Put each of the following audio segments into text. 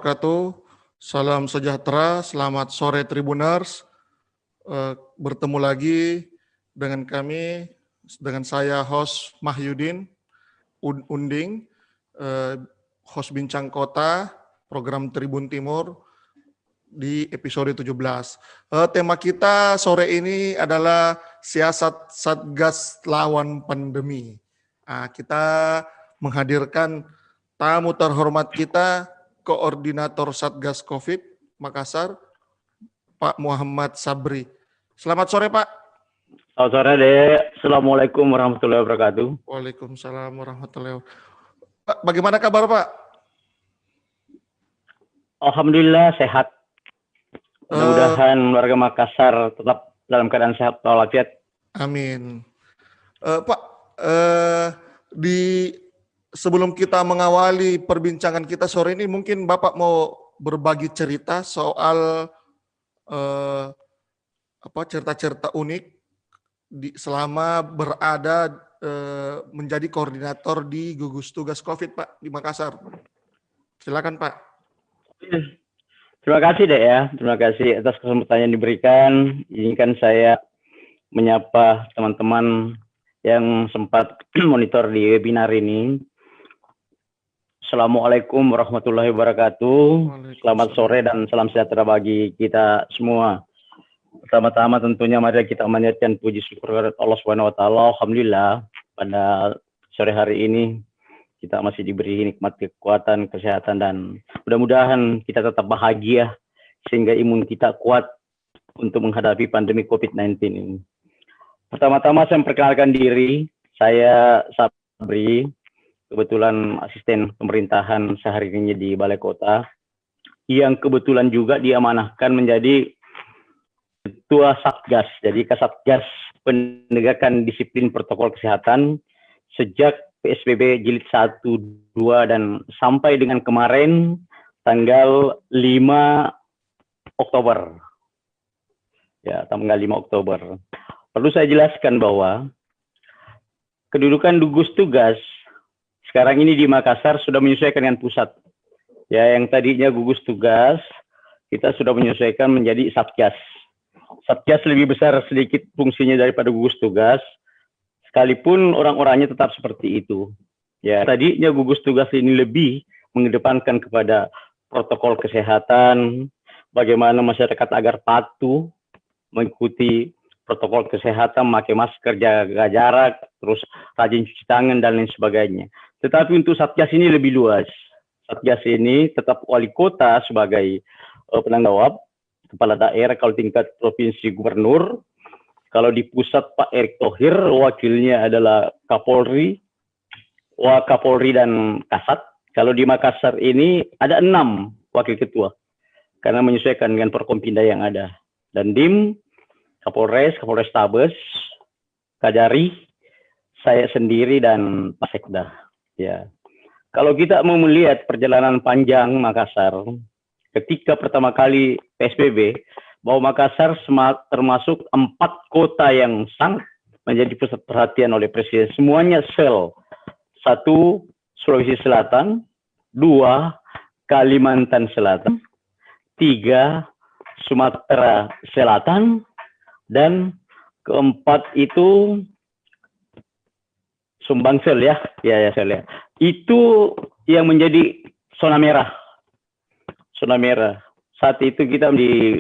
wabarakatuh. Salam sejahtera, selamat sore Tribuners. Bertemu lagi dengan kami, dengan saya host Mahyudin Unding, host Bincang Kota, program Tribun Timur di episode 17. Tema kita sore ini adalah siasat Satgas lawan pandemi. Kita menghadirkan tamu terhormat kita, Koordinator Satgas COVID Makassar, Pak Muhammad Sabri. Selamat sore, Pak. Selamat sore, Dek. Assalamualaikum warahmatullahi wabarakatuh. Waalaikumsalam warahmatullahi wabarakatuh. Pak, bagaimana kabar, Pak? Alhamdulillah sehat. Mudah-mudahan warga Makassar tetap dalam keadaan sehat walafiat. Amin. Pak, sebelum kita mengawali perbincangan kita sore ini, mungkin Bapak mau berbagi cerita soal cerita-cerita unik selama berada menjadi koordinator di gugus tugas COVID, Pak, di Makassar. Silakan, Pak. Terima kasih, Dek, ya. Terima kasih atas kesempatan yang diberikan. Izinkan saya menyapa teman-teman yang sempat monitor di webinar ini. Assalamualaikum warahmatullahi wabarakatuh. Selamat sore dan salam sejahtera bagi kita semua. Pertama-tama tentunya mari kita menyatakan puji syukur kepada Allah Subhanahu wa taala. Alhamdulillah pada sore hari ini kita masih diberi nikmat kekuatan, kesehatan, dan mudah-mudahan kita tetap bahagia sehingga imun kita kuat untuk menghadapi pandemi COVID-19 ini. Pertama-tama saya memperkenalkan diri, saya Sabri, kebetulan asisten pemerintahan sehari ini di Balai Kota, yang kebetulan juga diamanahkan menjadi Ketua Satgas, jadi Kasatgas Penegakan Disiplin Protokol Kesehatan sejak PSBB Jilid 1, 2, dan sampai dengan kemarin tanggal 5 Oktober. Ya, tanggal 5 Oktober. Perlu saya jelaskan bahwa kedudukan gugus tugas sekarang ini di Makassar sudah menyesuaikan dengan pusat. Ya, yang tadinya gugus tugas, kita sudah menyesuaikan menjadi Satgas. Satgas lebih besar sedikit fungsinya daripada gugus tugas, sekalipun orang-orangnya tetap seperti itu. Ya, tadinya gugus tugas ini lebih mengedepankan kepada protokol kesehatan, bagaimana masyarakat agar patuh mengikuti protokol kesehatan, memakai masker, jaga jarak, terus rajin cuci tangan, dan lain sebagainya. Tetapi untuk Satgas ini lebih luas. Satgas ini tetap wali kota sebagai penanggung jawab, kepala daerah kalau tingkat provinsi gubernur, kalau di pusat Pak Erick Thohir, wakilnya adalah Kapolri, Wakapolri dan Kasat. Kalau di Makassar ini ada 6 wakil ketua, karena menyesuaikan dengan Forkompinda yang ada. Dan DIM, Kapolres, Kapolrestabes, Kajari, saya sendiri, dan Pak Sekda. Ya. Kalau kita mau melihat perjalanan panjang Makassar, ketika pertama kali PSBB, bahwa Makassar termasuk 4 kota yang sangat menjadi pusat perhatian oleh Presiden. Semuanya sel. 1, Sulawesi Selatan. 2, Kalimantan Selatan. 3, Sumatera Selatan. Dan keempat itu Sumbangsel, ya. Ya, sel, ya. Itu yang menjadi zona merah. Zona merah. Saat itu kita di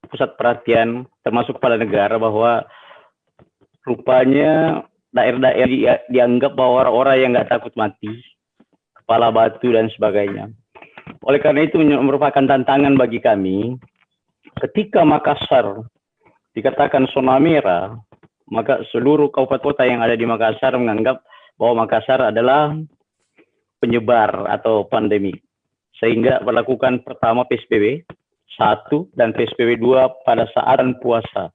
pusat perhatian termasuk kepala negara bahwa rupanya daerah-daerah dianggap bahwa orang-orang yang nggak takut mati, kepala batu dan sebagainya. Oleh karena itu merupakan tantangan bagi kami. Ketika Makassar dikatakan zona merah, maka seluruh kabupaten kota yang ada di Makassar menganggap bahwa Makassar adalah penyebar atau pandemi. Sehingga melakukan pertama PSBB 1 dan PSBB 2 pada saat puasa.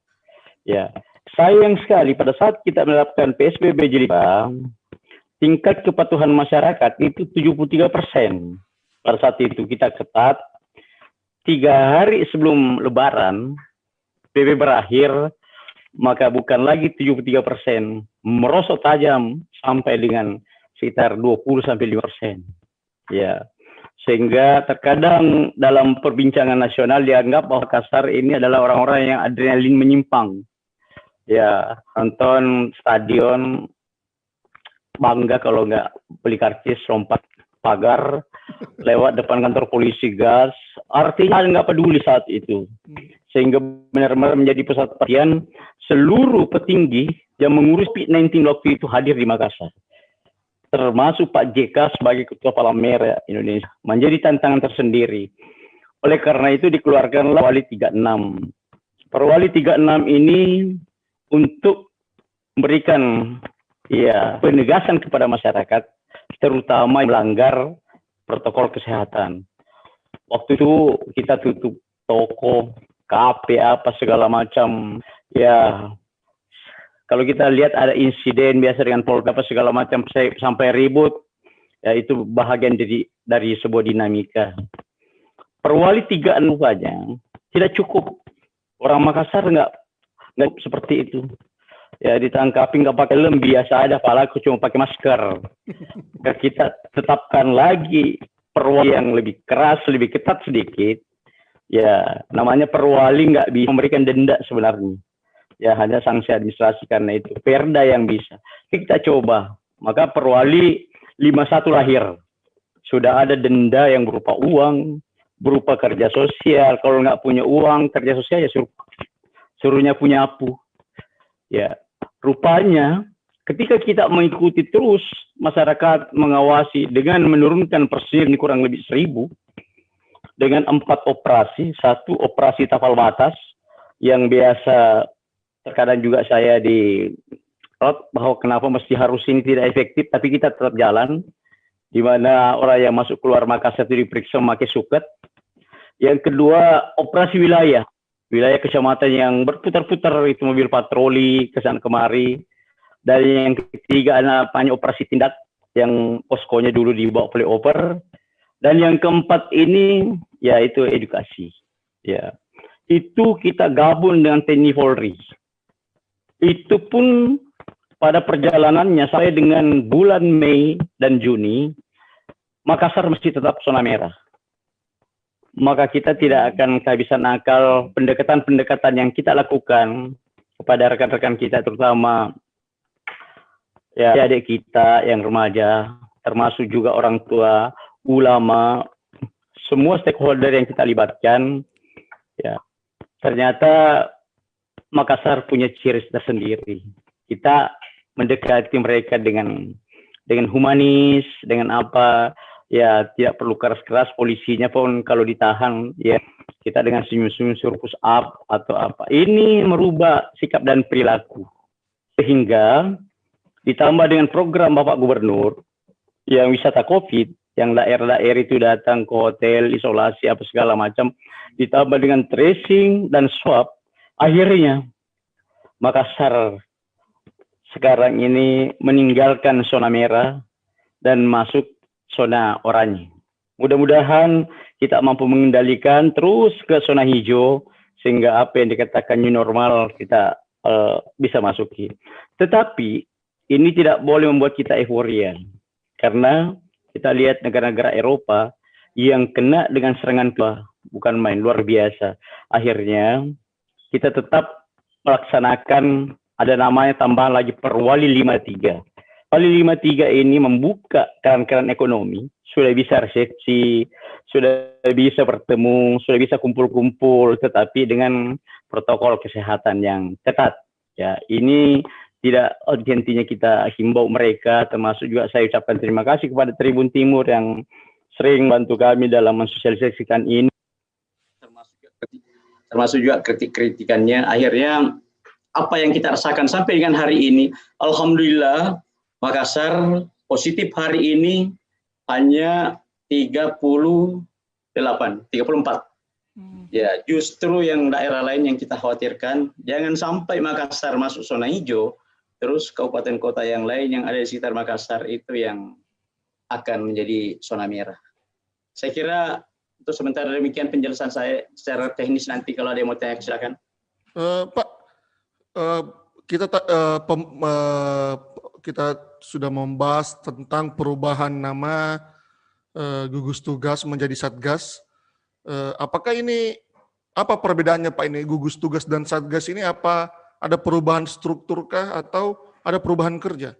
Ya, sayang sekali pada saat kita menerapkan PSBB jilid 2, tingkat kepatuhan masyarakat itu 73%. Pada saat itu kita ketat. 3 hari sebelum Lebaran, PSBB berakhir, maka bukan lagi 73%, merosot tajam sampai dengan sekitar 20-5%. Ya. Sehingga terkadang dalam perbincangan nasional dianggap bahwa Makassar ini adalah orang-orang yang adrenalin menyimpang. Ya, nonton stadion bangga kalau nggak beli karcis, lompat pagar, lewat depan kantor polisi gas. Artinya nggak peduli saat itu. Sehingga benar-benar menjadi pusat perhatian seluruh petinggi yang mengurus COVID-19 waktu itu hadir di Makassar. Termasuk Pak JK sebagai Ketua Palmera Indonesia, menjadi tantangan tersendiri. Oleh karena itu dikeluarkanlah Perwali 36. Perwali 36 ini untuk memberikan penegasan kepada masyarakat, terutama yang melanggar protokol kesehatan. Waktu itu kita tutup toko, kafe, apa segala macam. Ya, kalau kita lihat ada insiden biasa dengan Polda apa segala macam sampai ribut, ya itu bahagian dari sebuah dinamika. Perwali 36 saja tidak cukup. Orang Makassar nggak seperti itu. Ya ditangkapi nggak pakai lem, biasa ada, apalagi cuma pakai masker. Kita tetapkan lagi perwali yang lebih keras, lebih ketat sedikit. Ya namanya perwali nggak bisa memberikan denda sebenarnya. Ya hanya sanksi administrasi, karena itu Perda yang bisa. Kita coba. Maka Perwali 51 lahir. Sudah ada denda yang berupa uang, berupa kerja sosial. Kalau nggak punya uang, kerja sosial ya suruhnya punya apu. Ya, rupanya ketika kita mengikuti terus masyarakat mengawasi dengan menurunkan personil kurang lebih 1.000 dengan 4 operasi, 1 operasi tafal batas yang biasa. Terkadang juga saya di bahwa kenapa mesti harus ini tidak efektif, tapi kita tetap jalan, di mana orang yang masuk keluar Makassar itu diperiksa memakai suket. Yang kedua, operasi wilayah kecamatan yang berputar-putar, itu mobil patroli kesana kemari. Dan yang ketiga ada operasi tindak yang poskonya dulu dibawa flyover. Dan yang keempat ini yaitu edukasi. Ya, itu kita gabung dengan TNI Polri. Itu pun pada perjalanannya sampai dengan bulan Mei dan Juni, Makassar mesti tetap zona merah. Maka kita tidak akan kehabisan akal pendekatan-pendekatan yang kita lakukan kepada rekan-rekan kita, terutama ya adik kita yang remaja, termasuk juga orang tua, ulama, semua stakeholder yang kita libatkan. Ya, ternyata Makassar punya ciri tersendiri. Kita mendekati mereka dengan humanis, dengan apa, ya tidak perlu keras-keras. Polisinya pun kalau ditahan, ya kita dengan senyum-senyum suruh push up atau apa. Ini merubah sikap dan perilaku. Sehingga ditambah dengan program Bapak Gubernur yang wisata COVID, yang daerah-daerah itu datang ke hotel, isolasi, apa segala macam, ditambah dengan tracing dan swab, akhirnya Makassar sekarang ini meninggalkan zona merah dan masuk zona oranye. Mudah-mudahan kita mampu mengendalikan terus ke zona hijau, sehingga apa yang dikatakan new normal kita bisa masuki. Tetapi ini tidak boleh membuat kita euforia, karena kita lihat negara-negara Eropa yang kena dengan serangan bukan main, luar biasa. Akhirnya kita tetap melaksanakan, ada namanya tambahan lagi Perwali 53. Perwali 53 ini membuka keran-keran ekonomi, sudah bisa resepsi, sudah bisa bertemu, sudah bisa kumpul-kumpul, tetapi dengan protokol kesehatan yang ketat. Ya, ini tidak henti-hentinya kita himbau mereka, termasuk juga saya ucapkan terima kasih kepada Tribun Timur yang sering bantu kami dalam mensosialisasikan ini. Termasuk juga kritik-kritikannya. Akhirnya apa yang kita rasakan sampai dengan hari ini, alhamdulillah Makassar positif hari ini hanya 34. Ya, justru yang daerah lain yang kita khawatirkan, jangan sampai Makassar masuk zona hijau, terus kabupaten kota yang lain yang ada di sekitar Makassar itu yang akan menjadi zona merah. Saya kira untuk sementara demikian penjelasan saya secara teknis, nanti kalau ada yang mau tanya silakan. Pak, kita sudah membahas tentang perubahan nama gugus tugas menjadi satgas. Apakah ini apa perbedaannya Pak ini gugus tugas dan satgas ini, apa ada perubahan struktur kah atau ada perubahan kerja?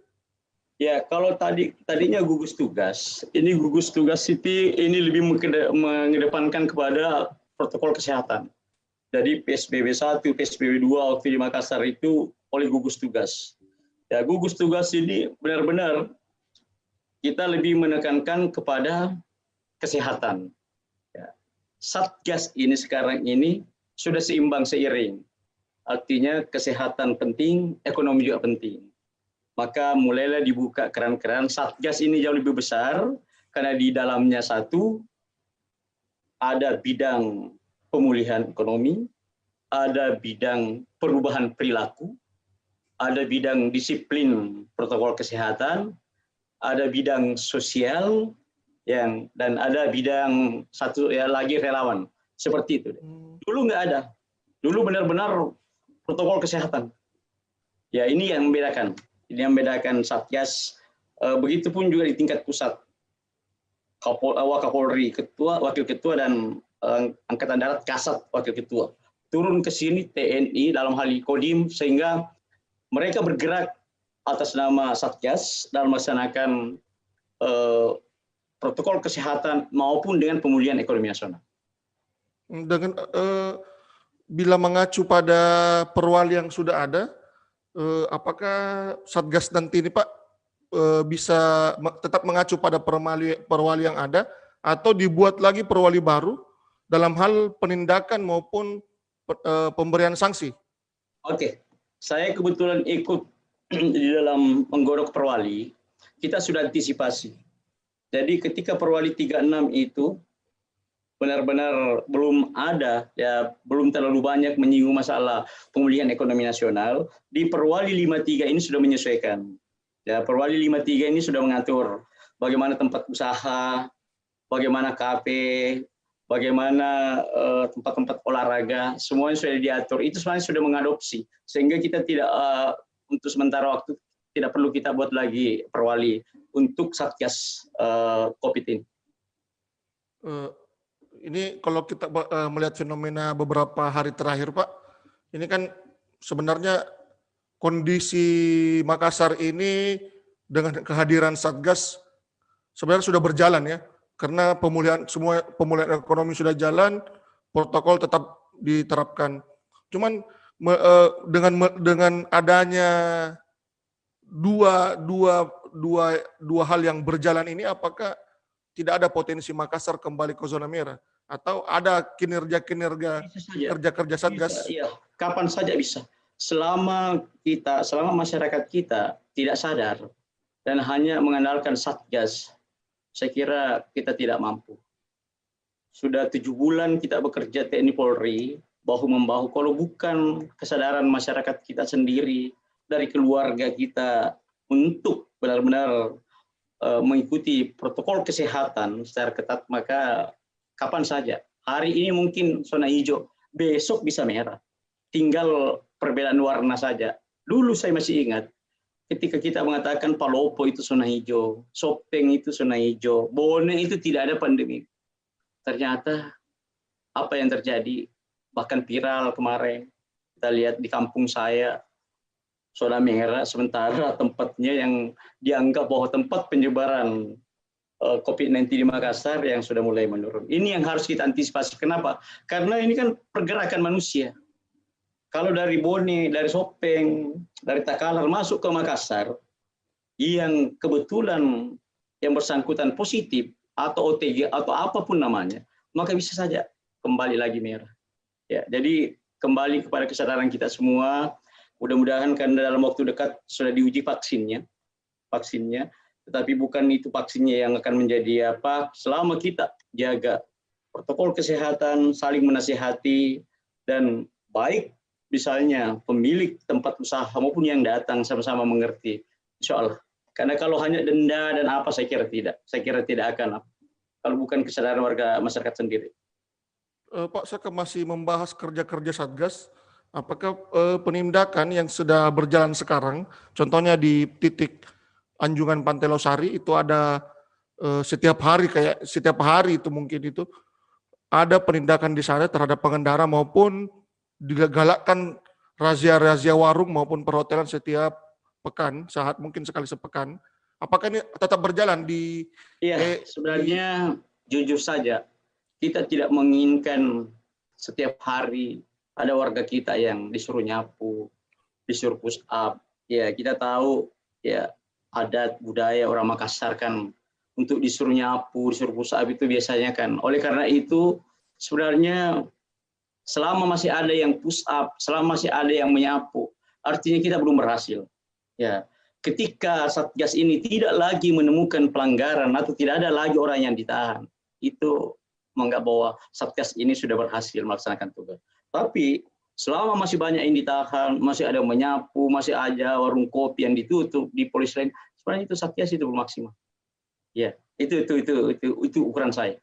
Ya, kalau tadinya gugus tugas, ini gugus tugas Siti ini lebih mengedepankan kepada protokol kesehatan. Jadi PSBB 1, PSBB 2 waktu di Makassar itu oleh gugus tugas. Ya, gugus tugas ini benar-benar kita lebih menekankan kepada kesehatan. Ya. Satgas ini sekarang ini sudah seimbang seiring. Artinya kesehatan penting, ekonomi juga penting. Maka mulailah dibuka keran-keran. Satgas ini jauh lebih besar karena di dalamnya satu ada bidang pemulihan ekonomi, ada bidang perubahan perilaku, ada bidang disiplin protokol kesehatan, ada bidang sosial, dan ada bidang satu ya lagi relawan. Seperti itu. Dulu nggak ada. Dulu benar-benar protokol kesehatan. Ya, ini yang membedakan. Ini yang membedakan Satgas. Begitupun juga di tingkat pusat. Wakapolri ketua, wakil ketua, dan Angkatan Darat Kasat wakil ketua. Turun ke sini TNI dalam hal Kodim, sehingga mereka bergerak atas nama Satgas dalam melaksanakan protokol kesehatan maupun dengan pemulihan ekonomi nasional. Dengan bila mengacu pada perwali yang sudah ada, apakah Satgas nanti ini Pak bisa tetap mengacu pada perwali yang ada atau dibuat lagi perwali baru dalam hal penindakan maupun pemberian sanksi? Oke, saya kebetulan ikut di dalam menggodok perwali. Kita sudah antisipasi. Jadi ketika perwali 36 itu benar-benar belum ada, ya belum terlalu banyak menyinggung masalah pemulihan ekonomi nasional, di perwali 53 ini sudah menyesuaikan. Ya, perwali 53 ini sudah mengatur bagaimana tempat usaha, bagaimana kafe, bagaimana tempat-tempat olahraga, semuanya sudah diatur. Itu sebenarnya sudah mengadopsi, sehingga kita tidak untuk sementara waktu tidak perlu kita buat lagi perwali untuk Satgas COVID ini. Ini kalau kita melihat fenomena beberapa hari terakhir Pak, ini kan sebenarnya kondisi Makassar ini dengan kehadiran Satgas sebenarnya sudah berjalan ya, karena pemulihan ekonomi sudah jalan, protokol tetap diterapkan. Cuman dengan adanya dua hal yang berjalan ini, apakah tidak ada potensi Makassar kembali ke zona merah? Atau ada kinerja kerja Satgas? Bisa, iya. Kapan saja bisa. Selama masyarakat kita tidak sadar dan hanya mengandalkan Satgas, saya kira kita tidak mampu. Sudah 7 bulan kita bekerja TNI Polri, bahu-membahu. Kalau bukan kesadaran masyarakat kita sendiri, dari keluarga kita, untuk benar-benar mengikuti protokol kesehatan secara ketat, maka kapan saja. Hari ini mungkin zona hijau, besok bisa merah. Tinggal perbedaan warna saja. Dulu saya masih ingat, ketika kita mengatakan Palopo itu zona hijau, Sopeng itu zona hijau, Bone itu tidak ada pandemi. Ternyata apa yang terjadi, bahkan viral kemarin, kita lihat di kampung saya, zona merah, sementara tempatnya yang dianggap bahwa tempat penyebaran COVID-19 di Makassar yang sudah mulai menurun. Ini yang harus kita antisipasi. Kenapa? Karena ini kan pergerakan manusia. Kalau dari Bone, dari Sopeng, dari Takalar masuk ke Makassar, yang kebetulan yang bersangkutan positif atau OTG atau apapun namanya, maka bisa saja kembali lagi merah. Ya, jadi kembali kepada kesadaran kita semua. Mudah-mudahan karena dalam waktu dekat sudah diuji vaksinnya, tetapi bukan itu vaksinnya yang akan menjadi apa. Selama kita jaga protokol kesehatan, saling menasihati, dan baik misalnya pemilik tempat usaha maupun yang datang sama-sama mengerti, insya Allah. Karena kalau hanya denda dan apa, saya kira tidak akan. Kalau bukan kesadaran warga masyarakat sendiri. Pak, saya masih membahas kerja-kerja Satgas. Apakah penindakan yang sudah berjalan sekarang, contohnya di titik Anjungan Pantai Losari itu ada setiap hari itu mungkin itu ada penindakan di sana terhadap pengendara maupun digalakkan razia-razia warung maupun perhotelan setiap pekan, mungkin sekali sepekan. Apakah ini tetap berjalan di Iya, sebenarnya jujur saja kita tidak menginginkan setiap hari ada warga kita yang disuruh nyapu, disuruh push up. Ya, kita tahu ya adat budaya orang Makassar kan untuk disuruh nyapu, disuruh push up itu biasanya kan. Oleh karena itu sebenarnya selama masih ada yang push up, selama masih ada yang menyapu, artinya kita belum berhasil. Ya, ketika Satgas ini tidak lagi menemukan pelanggaran atau tidak ada lagi orang yang ditahan, itu menganggap bahwa Satgas ini sudah berhasil melaksanakan tugas. Tapi selama masih banyak yang ditahan, masih ada yang menyapu, masih ada warung kopi yang ditutup di polis lain, sebenarnya itu Satgas itu belum maksimal. Ya, itu ukuran saya.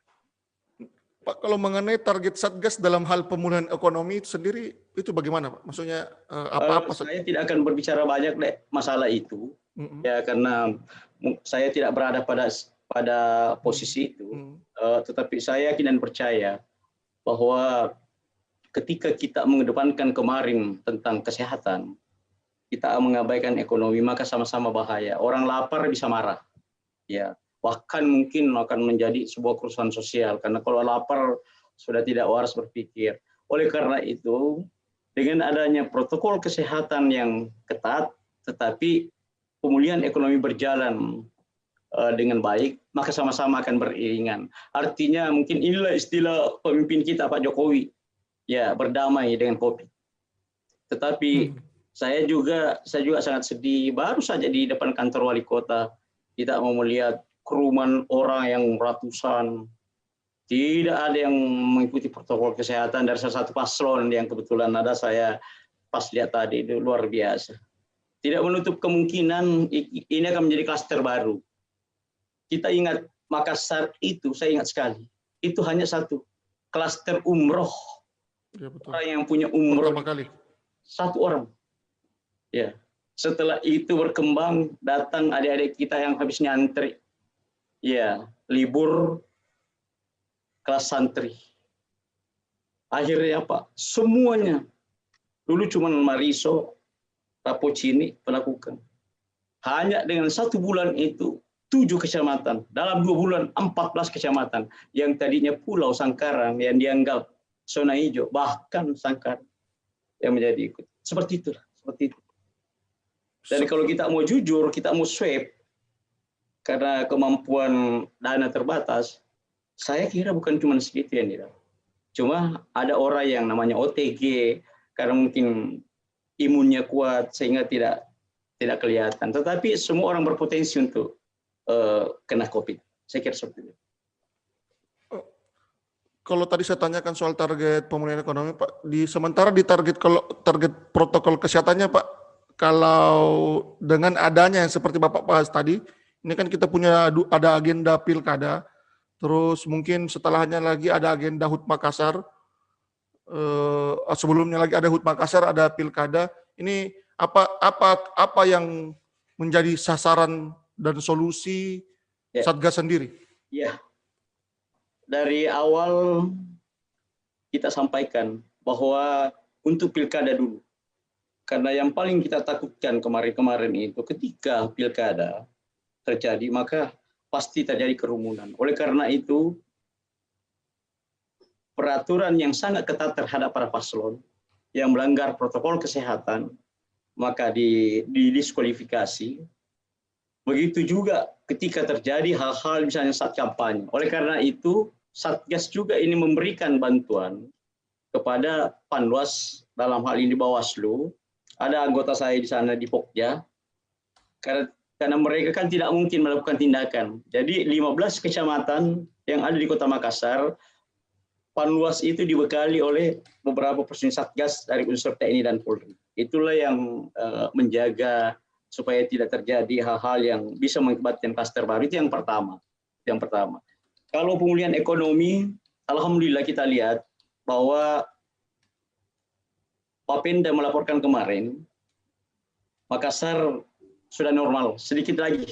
Pak, kalau mengenai target Satgas dalam hal pemulihan ekonomi itu sendiri, itu bagaimana, Pak? Maksudnya apa-apa? Saya tidak akan berbicara banyak deh masalah itu, ya karena saya tidak berada pada posisi itu. Tetapi saya yakin dan percaya bahwa ketika kita mengedepankan kemarin tentang kesehatan, kita mengabaikan ekonomi, maka sama-sama bahaya. Orang lapar bisa marah, ya. Bahkan mungkin akan menjadi sebuah kerusuhan sosial karena kalau lapar sudah tidak waras berpikir. Oleh karena itu, dengan adanya protokol kesehatan yang ketat, tetapi pemulihan ekonomi berjalan dengan baik, maka sama-sama akan beriringan. Artinya mungkin inilah istilah pemimpin kita Pak Jokowi, ya berdamai dengan COVID. Tetapi saya juga sangat sedih. Baru saja di depan kantor wali kota kita mau melihat kerumunan orang yang ratusan, tidak ada yang mengikuti protokol kesehatan dari salah satu paslon yang kebetulan ada saya pas lihat tadi, itu luar biasa. Tidak menutup kemungkinan ini akan menjadi klaster baru. Kita ingat Makassar itu, saya ingat sekali, itu hanya satu klaster umroh. Ya, betul. Orang yang punya umroh satu orang. Ya. Setelah itu berkembang, datang adik-adik kita yang habis nyantri. Ya, libur kelas santri. Akhirnya apa? Semuanya. Dulu cuma Mariso, Rapocini melakukan. Hanya dengan 1 bulan itu 7 kecamatan. Dalam 2 bulan 14 kecamatan. Yang tadinya pulau Sangkaran yang dianggap zona hijau, bahkan Sangkaran yang menjadi ikut. Seperti itulah. Seperti itu. Dan kalau kita mau jujur, kita mau swab, karena kemampuan dana terbatas, saya kira bukan cuma segitu yang tidak. Cuma ada orang yang namanya OTG, karena mungkin imunnya kuat sehingga tidak kelihatan. Tetapi semua orang berpotensi untuk kena COVID. Saya kira seperti itu. Kalau tadi saya tanyakan soal target pemulihan ekonomi, Pak, sementara di target protokol kesehatannya, Pak, kalau dengan adanya yang seperti Bapak bahas tadi, ini kan kita ada agenda pilkada, terus mungkin setelahnya lagi ada agenda HUT Makassar, sebelumnya lagi ada HUT Makassar, ada pilkada. Ini apa yang menjadi sasaran dan solusi Satgas sendiri? Ya, dari awal kita sampaikan bahwa untuk pilkada dulu, karena yang paling kita takutkan kemarin itu ketika pilkada terjadi, maka pasti terjadi kerumunan. Oleh karena itu, peraturan yang sangat ketat terhadap para paslon yang melanggar protokol kesehatan, maka didiskualifikasi. Begitu juga ketika terjadi hal-hal misalnya saat kampanye. Oleh karena itu, Satgas juga ini memberikan bantuan kepada Panwas, dalam hal ini Bawaslu. Ada anggota saya di sana di Pokja, karena mereka kan tidak mungkin melakukan tindakan. Jadi 15 kecamatan yang ada di Kota Makassar, Panwas itu dibekali oleh beberapa personil Satgas dari unsur TNI dan Polri. Itulah yang menjaga supaya tidak terjadi hal-hal yang bisa mengakibatkan klaster baru. Itu yang pertama. Kalau pemulihan ekonomi, alhamdulillah kita lihat bahwa Bapenda melaporkan kemarin, Makassar sudah normal, sedikit lagi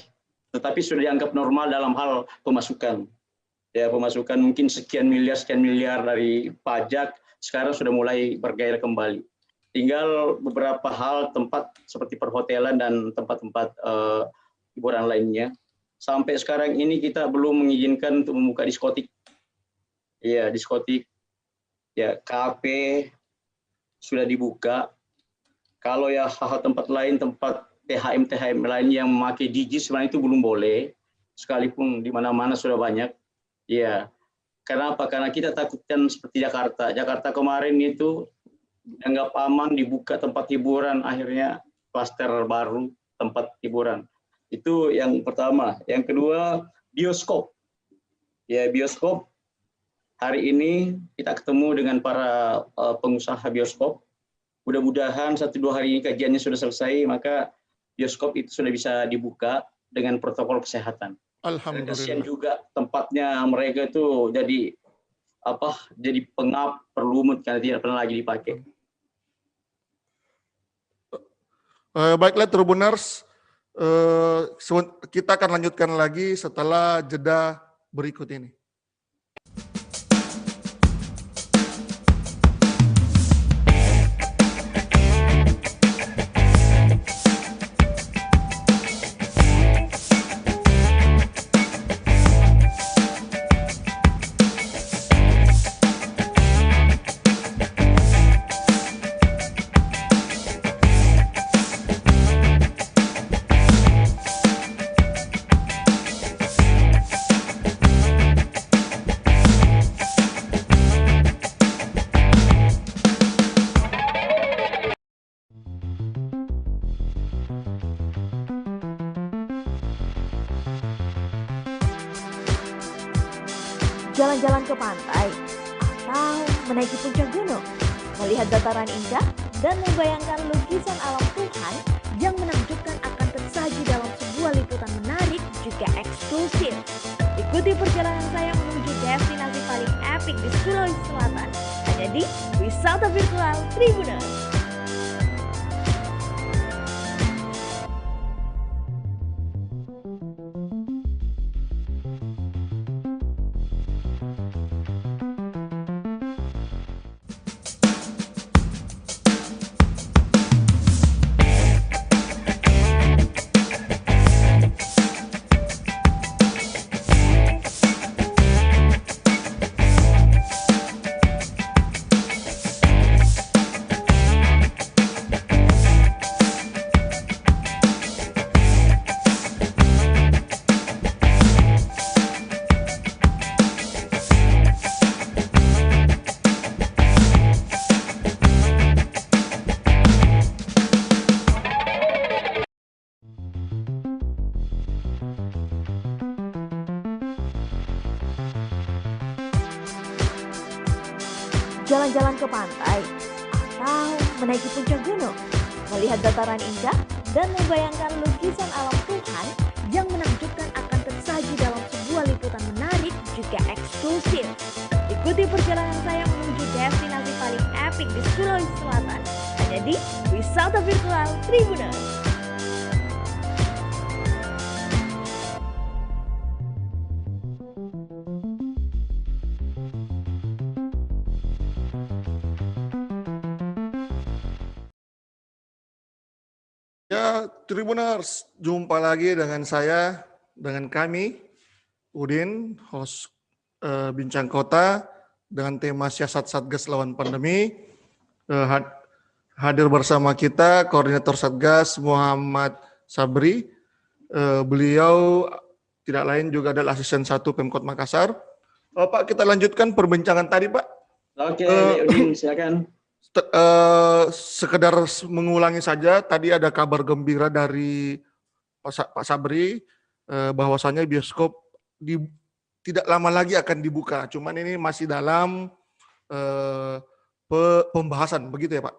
tetapi sudah dianggap normal dalam hal pemasukan. Ya, pemasukan mungkin sekian miliar dari pajak sekarang sudah mulai bergairah kembali. Tinggal beberapa hal tempat seperti perhotelan dan tempat-tempat hiburan lainnya. Sampai sekarang ini kita belum mengizinkan untuk membuka diskotik. Ya, diskotik, ya kafe sudah dibuka. Kalau ya hal-hal tempat lain, tempat THM lain yang memakai DJ sebenarnya itu belum boleh, sekalipun di mana-mana sudah banyak. Ya, kenapa? Karena kita takutkan seperti Jakarta. Jakarta kemarin itu dianggap aman dibuka tempat hiburan, akhirnya klaster baru tempat hiburan. Itu yang pertama. Yang kedua, bioskop. Ya, bioskop. Hari ini kita ketemu dengan para pengusaha bioskop. Mudah-mudahan 1-2 hari ini kajiannya sudah selesai, maka bioskop itu sudah bisa dibuka dengan protokol kesehatan. Alhamdulillah. Kasihan juga tempatnya mereka itu jadi pengap, berlumut karena tidak pernah lagi dipakai. Baiklah Tribuners, kita akan lanjutkan lagi setelah jeda berikut ini. Jalan-jalan ke pantai, atau menaiki puncak gunung, melihat dataran indah, dan membayangkan lukisan alam Tuhan yang menakjubkan akan tersaji dalam sebuah liputan menarik juga eksklusif. Ikuti perjalanan saya menuju destinasi paling epik di Sulawesi Selatan, hanya di Wisata Virtual Tribuners. Jalan-jalan ke pantai, atau menaiki puncak gunung, melihat dataran indah, dan membayangkan lukisan alam Tuhan yang menakjubkan akan tersaji dalam sebuah liputan menarik juga eksklusif. Ikuti perjalanan saya menuju destinasi paling epik di Sulawesi Selatan, hanya di Wisata Virtual Tribuners. Ya, Tribuners, jumpa lagi dengan saya, dengan kami, Udin, host Bincang Kota, dengan tema Siasat Satgas Lawan Pandemi. Hadir bersama kita, Koordinator Satgas Muhammad Sabri. Beliau tidak lain juga adalah Asisten 1 Pemkot Makassar. Pak, kita lanjutkan perbincangan tadi, Pak. Oke, Udin, silakan. Sekedar mengulangi saja, tadi ada kabar gembira dari Pak Sabri bahwasannya bioskop tidak lama lagi akan dibuka. Cuman ini masih dalam pembahasan, begitu ya Pak?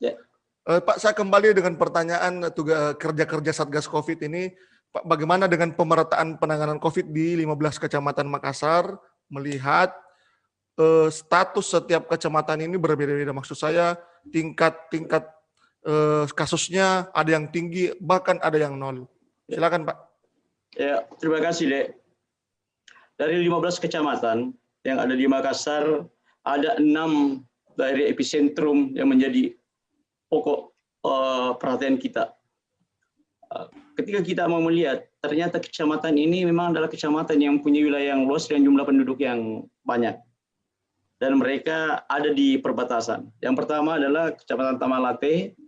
Ya. Pak, saya kembali dengan pertanyaan kerja-kerja Satgas COVID ini. Pak, bagaimana dengan pemerataan penanganan COVID di 15 kecamatan Makassar, melihat status setiap kecamatan ini berbeda-beda. Maksud saya tingkat kasusnya ada yang tinggi, bahkan ada yang nol. Silakan Pak. Ya, terima kasih, Dek. Dari 15 kecamatan yang ada di Makassar, ada 6 daerah epicentrum yang menjadi pokok perhatian kita. Ketika kita mau melihat, ternyata kecamatan ini memang adalah kecamatan yang punya wilayah yang luas dan jumlah penduduk yang banyak. Dan mereka ada di perbatasan. Yang pertama adalah Kecamatan Tamalate,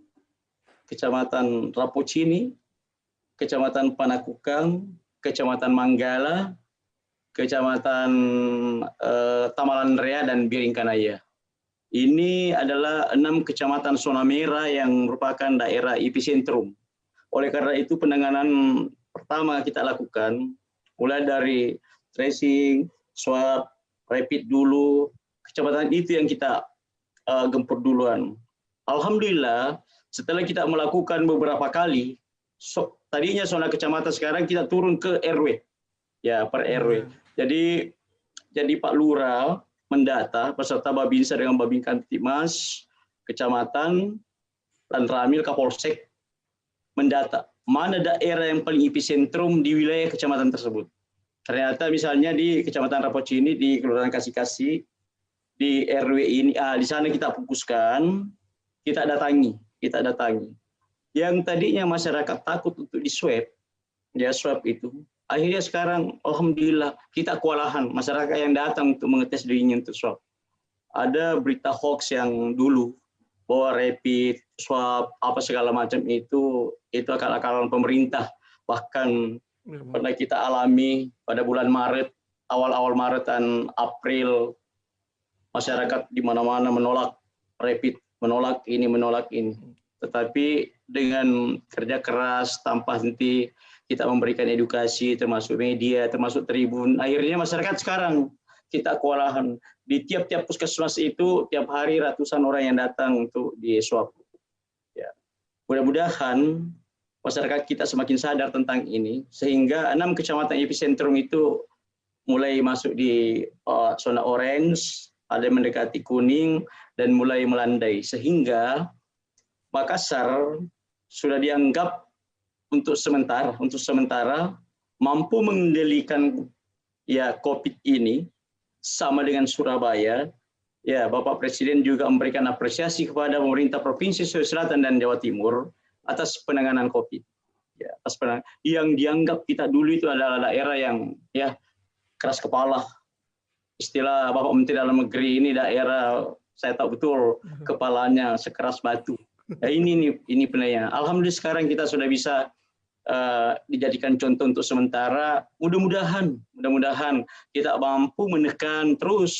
Kecamatan Rapocini, Kecamatan Panakukang, Kecamatan Manggala, Kecamatan Tamalan Rea, dan Biringkanaya. Ini adalah 6 kecamatan zona merah yang merupakan daerah epicentrum. Oleh karena itu penanganan pertama kita lakukan, mulai dari tracing, swab, rapid dulu, kecamatan itu yang kita gempur duluan. Alhamdulillah, setelah kita melakukan beberapa kali, tadinya zona kecamatan, sekarang kita turun ke RW, ya per RW. Jadi Pak Lurah mendata beserta Babinsa dengan Babin Kamtibmas, kecamatan, dan Ramil Kapolsek mendata mana daerah yang paling epicentrum di wilayah kecamatan tersebut. Ternyata misalnya di Kecamatan Rapocini, di Kelurahan Kasih-Kasih, di RW ini, di sana kita fokuskan, kita datangi. Yang tadinya masyarakat takut untuk diswab, ya swab itu, akhirnya sekarang alhamdulillah kita kewalahan masyarakat yang datang untuk mengetes dirinya untuk swab. Ada berita hoax yang dulu bahwa rapid, swab, apa segala macam itu akal-akalan pemerintah. Bahkan pernah kita alami pada bulan Maret, awal-awal Maret dan April, masyarakat di mana-mana menolak rapid, menolak ini. Tetapi dengan kerja keras tanpa henti, kita memberikan edukasi, termasuk media, termasuk Tribun. Akhirnya masyarakat sekarang kita kewalahan. Di tiap-tiap puskesmas itu, tiap hari ratusan orang yang datang untuk di-swab. Ya. Mudah-mudahan masyarakat kita semakin sadar tentang ini, sehingga 6 kecamatan epicentrum itu mulai masuk di zona orange, ada yang mendekati kuning, dan mulai melandai. Sehingga Makassar sudah dianggap untuk sementara mampu mengendalikan ya COVID ini sama dengan Surabaya. Ya, Bapak Presiden juga memberikan apresiasi kepada pemerintah Provinsi Sulawesi Selatan dan Jawa Timur atas penanganan COVID. Ya, atas penanganan yang dianggap kita dulu itu adalah daerah yang ya keras kepala. Istilah Bapak Menteri Dalam Negeri, ini daerah saya tahu betul kepalanya sekeras batu. Ya, ini penanya. Alhamdulillah sekarang kita sudah bisa dijadikan contoh untuk sementara. Mudah-mudahan kita mampu menekan terus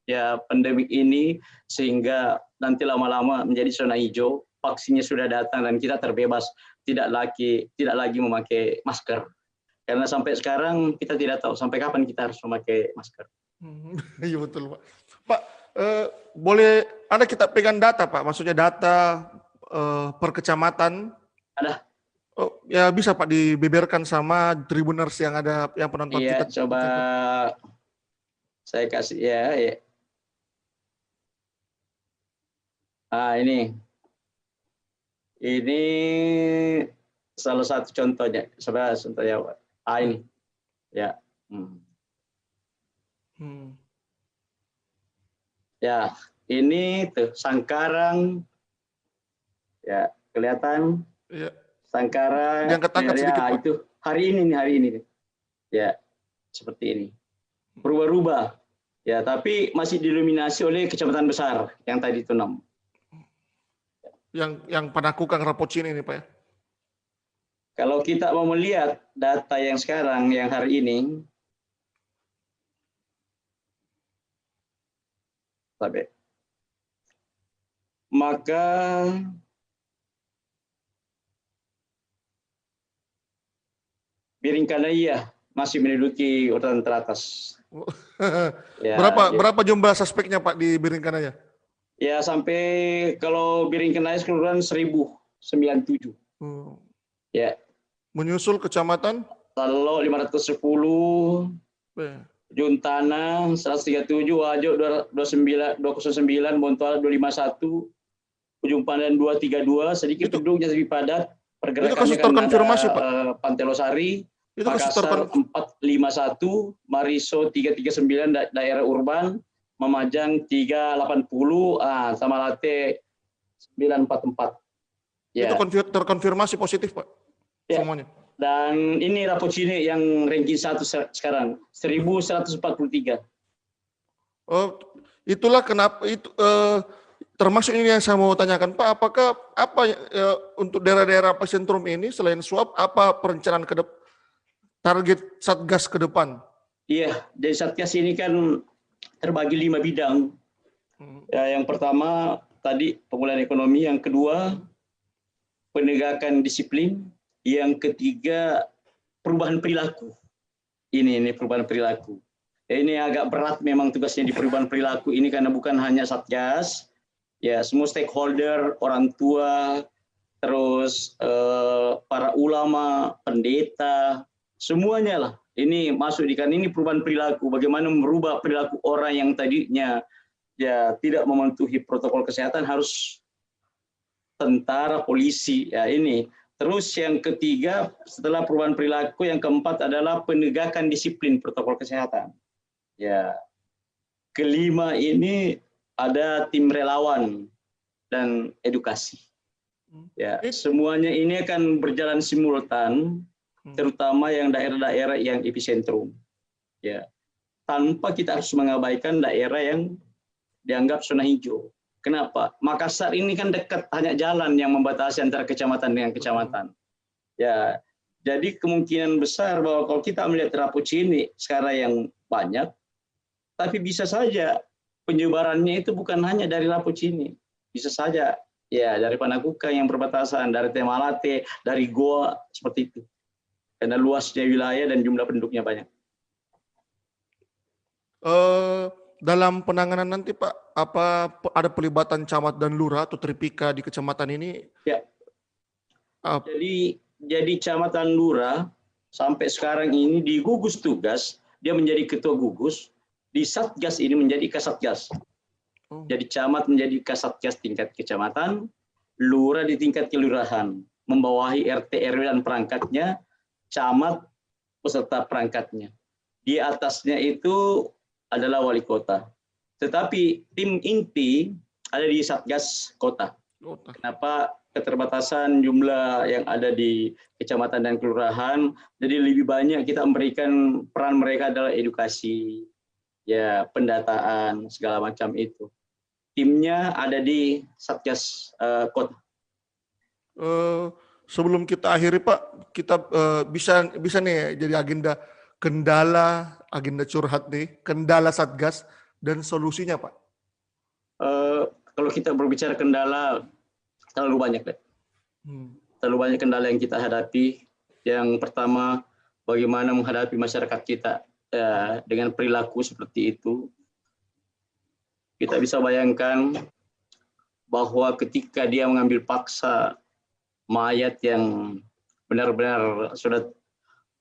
ya pandemi ini sehingga nanti lama-lama menjadi zona hijau. Vaksinnya sudah datang dan kita terbebas, tidak lagi memakai masker. Karena sampai sekarang kita tidak tahu sampai kapan kita harus memakai masker. Iya betul Pak. Pak, boleh Anda kita pegang data Pak, maksudnya data per kecamatan? Ada. Oh, ya bisa Pak dibeberkan sama Tribuners yang ada, yang penonton iya, kita. Coba saya kasih ya. Ini salah satu contohnya. Coba contohnya Pak. Ini ya. Ya, ini tuh Sangkarang. Ya, kelihatan. Ya. Sangkarang. Yang ketangkap sedikit, Pak. Itu hari ini. Ya, seperti ini. Berubah-ubah. Ya, tapi masih didominasi oleh kecamatan besar yang tadi itu 6. Yang Panakukang Rapocini ini Pak ya. Kalau kita mau melihat data yang sekarang, yang hari ini, maka Biringkanaya masih menduduki urutan teratas. Ya, berapa jumlah suspeknya Pak di Biringkanaya? Ya sampai kalau Biringkanaya keseluruhan 1097. Ya. Menyusul kecamatan? Talo 510, Juntana 137, Wajo 209, Bontoala 251, Ujung Pandan 232, sedikit penduduknya lebih padat. Pergerakannya itu kasus terkonfirmasi Pak? Pantai Losari, Itu kasus Makassar 451, Mariso 339 daerah urban, Mamajang 380, Tamalate 944. itu Ya. terkonfirmasi positif, Pak. Ya. Semuanya. Dan ini Rapocini yang ranking 1 sekarang, 1143. Oh, itulah kenapa itu termasuk ini yang saya mau tanyakan, Pak. Apakah untuk daerah-daerah epicentrum ini selain swab, apa perencanaan target Satgas ke depan? Iya, jadi Satgas ini kan terbagi 5 bidang. Ya, yang pertama tadi pemulihan ekonomi, yang kedua penegakan disiplin, yang ketiga perubahan perilaku. Ini perubahan perilaku. Ini agak berat memang tugasnya di perubahan perilaku ini karena bukan hanya Satgas, ya semua stakeholder, orang tua, terus para ulama, pendeta, semuanya lah. Ini masuk di kan ini perubahan perilaku. Bagaimana merubah perilaku orang yang tadinya ya tidak mematuhi protokol kesehatan harus tentara, polisi, ya ini. Terus yang ketiga setelah perubahan perilaku, yang keempat adalah penegakan disiplin protokol kesehatan. Ya, kelima ini ada tim relawan dan edukasi. Ya, semuanya ini akan berjalan simultan, terutama yang daerah-daerah yang epicentrum. Ya, tanpa kita harus mengabaikan daerah yang dianggap zona hijau. Kenapa? Makassar ini kan dekat, hanya jalan yang membatasi antara kecamatan dengan kecamatan. Ya, jadi kemungkinan besar bahwa kalau kita melihat Rapocini sekarang yang banyak, tapi bisa saja penyebarannya itu bukan hanya dari Rapocini, bisa saja ya dari Panakukang yang berbatasan, dari Tamalate, dari Goa, seperti itu. Karena luasnya wilayah dan jumlah penduduknya banyak. Dalam penanganan nanti, Pak, apa ada pelibatan camat dan lurah atau tripika di kecamatan ini? Ya. Jadi camat dan lurah sampai sekarang ini di gugus tugas dia menjadi ketua gugus, di Satgas ini menjadi kasatgas. Jadi camat menjadi kasatgas tingkat kecamatan, lurah di tingkat kelurahan, membawahi RT RW dan perangkatnya, camat beserta perangkatnya. Di atasnya itu adalah wali kota. Tetapi tim inti ada di Satgas Kota. Kenapa? Keterbatasan jumlah yang ada di kecamatan dan kelurahan, jadi lebih banyak kita memberikan peran mereka adalah edukasi, ya pendataan, segala macam itu. Timnya ada di Satgas Kota. Sebelum kita akhiri, Pak, kita bisa nih jadi agenda curhat nih, kendala Satgas dan solusinya, Pak. Kalau kita berbicara kendala, terlalu banyak deh. Terlalu banyak kendala yang kita hadapi. Yang pertama, bagaimana menghadapi masyarakat kita dengan perilaku seperti itu. Kita bisa bayangkan bahwa ketika dia mengambil paksa mayat yang benar-benar sudah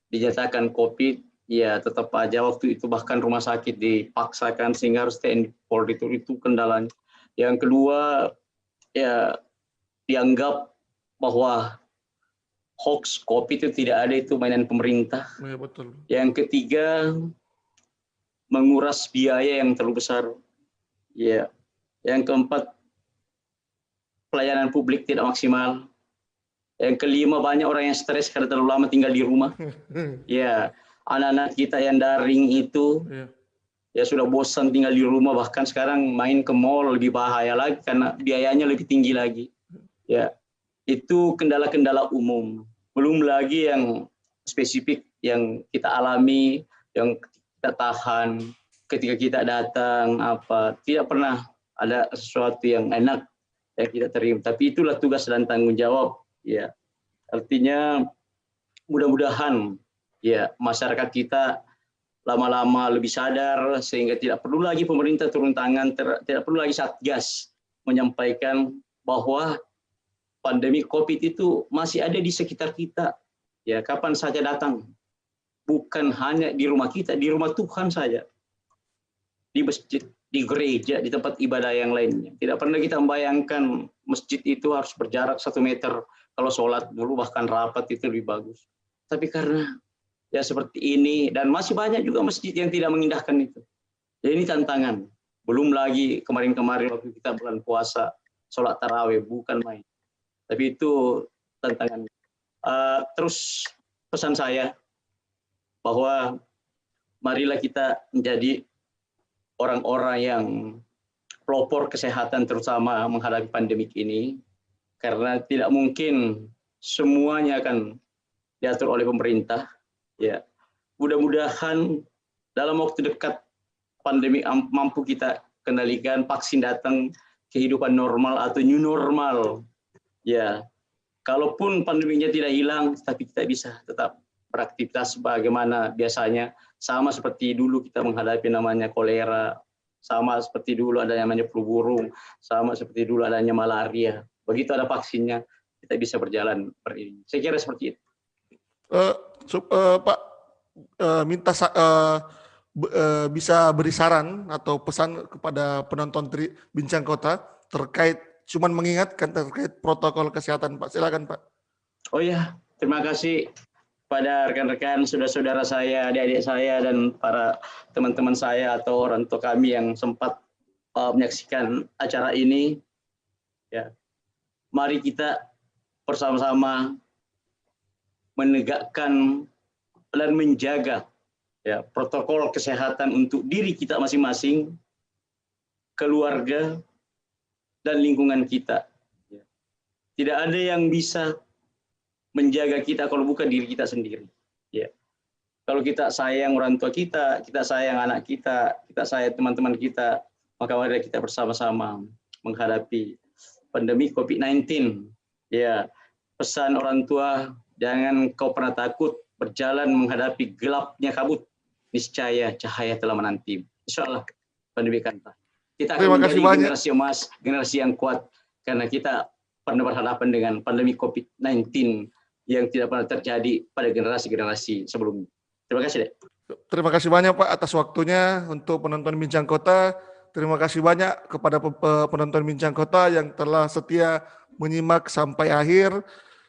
dinyatakan COVID, ya tetap aja waktu itu bahkan rumah sakit dipaksakan sehingga harus TNI Polri, itu kendalanya. Yang kedua, ya dianggap bahwa hoax COVID itu tidak ada, itu mainan pemerintah. Ya, betul. Yang ketiga, menguras biaya yang terlalu besar. Ya. Yang keempat, pelayanan publik tidak maksimal. Yang kelima, banyak orang yang stres karena terlalu lama tinggal di rumah. Ya, anak-anak kita yang daring itu ya sudah bosan tinggal di rumah, bahkan sekarang main ke mall lebih bahaya lagi karena biayanya lebih tinggi lagi. Ya, itu kendala-kendala umum. Belum lagi yang spesifik yang kita alami, yang kita tahan ketika kita datang, tidak pernah ada sesuatu yang enak yang kita terima. Tapi itulah tugas dan tanggung jawab. Ya, artinya mudah-mudahan ya masyarakat kita lama-lama lebih sadar sehingga tidak perlu lagi pemerintah turun tangan, tidak perlu lagi Satgas menyampaikan bahwa pandemi COVID itu masih ada di sekitar kita. Ya, kapan saja datang. Bukan hanya di rumah kita, di rumah Tuhan saja. Di masjid, di gereja, di tempat ibadah yang lainnya. Tidak pernah kita membayangkan masjid itu harus berjarak 1 meter. Kalau sholat dulu bahkan rapat itu lebih bagus. Tapi karena ya seperti ini, dan masih banyak juga masjid yang tidak mengindahkan itu. Jadi ini tantangan. Belum lagi kemarin-kemarin waktu kita bulan puasa, sholat tarawih, bukan main. Tapi itu tantangan. Terus pesan saya bahwa marilah kita menjadi orang-orang yang pelopor kesehatan, terutama menghadapi pandemik ini, karena tidak mungkin semuanya akan diatur oleh pemerintah. Ya, mudah-mudahan dalam waktu dekat pandemi mampu kita kendalikan, vaksin datang, kehidupan normal atau new normal. Ya, kalaupun pandeminya tidak hilang, tapi kita bisa tetap beraktivitas bagaimana biasanya, sama seperti dulu kita menghadapi namanya kolera, sama seperti dulu ada namanya flu burung, sama seperti dulu adanya malaria. Begitu ada vaksinnya, kita bisa berjalan beriring. Saya kira seperti itu. Pak, minta bisa beri saran atau pesan kepada penonton Bincang Kota terkait, cuman mengingatkan terkait protokol kesehatan, Pak. Silakan, Pak. Oh ya, terima kasih pada rekan-rekan, saudara-saudara saya, adik-adik saya, dan para teman-teman saya atau orang tua kami yang sempat menyaksikan acara ini. Ya, mari kita bersama-sama menegakkan dan menjaga ya protokol kesehatan untuk diri kita masing-masing, keluarga, dan lingkungan kita. Tidak ada yang bisa menjaga kita kalau bukan diri kita sendiri. Ya. Kalau kita sayang orang tua kita, kita sayang anak kita sayang teman-teman kita, maka mari kita bersama-sama menghadapi pandemi COVID-19. Ya, pesan orang tua, jangan kau pernah takut berjalan menghadapi gelapnya kabut. Niscaya cahaya telah menanti. Insya Allah pandemi akan berakhir. Kita akan menjadi generasi emas, generasi yang kuat, karena kita pernah berhadapan dengan pandemi COVID-19 yang tidak pernah terjadi pada generasi-generasi sebelumnya. Terima kasih, Dek. Terima kasih banyak, Pak, atas waktunya untuk penonton Bincang Kota. Terima kasih banyak kepada penonton Bincang Kota yang telah setia menyimak sampai akhir.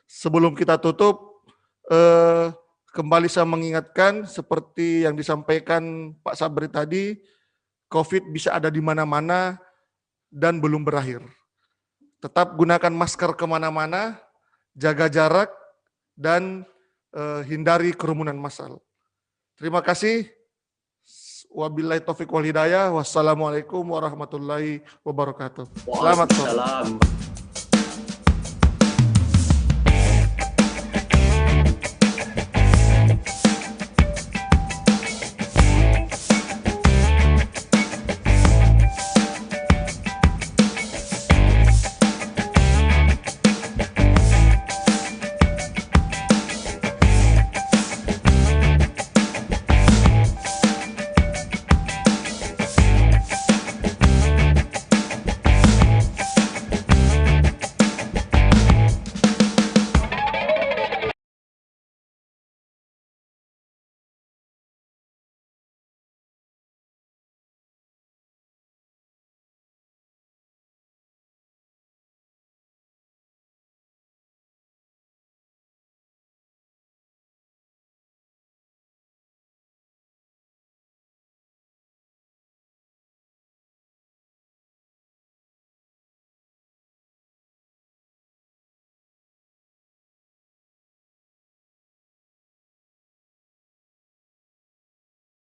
Sebelum kita tutup, kembali saya mengingatkan seperti yang disampaikan Pak Sabri tadi, COVID bisa ada di mana-mana dan belum berakhir. Tetap gunakan masker kemana-mana, jaga jarak, dan hindari kerumunan massal. Terima kasih. Wabillahi taufiq wal hidayah. Wassalamualaikum warahmatullahi wabarakatuh. Selamat sore.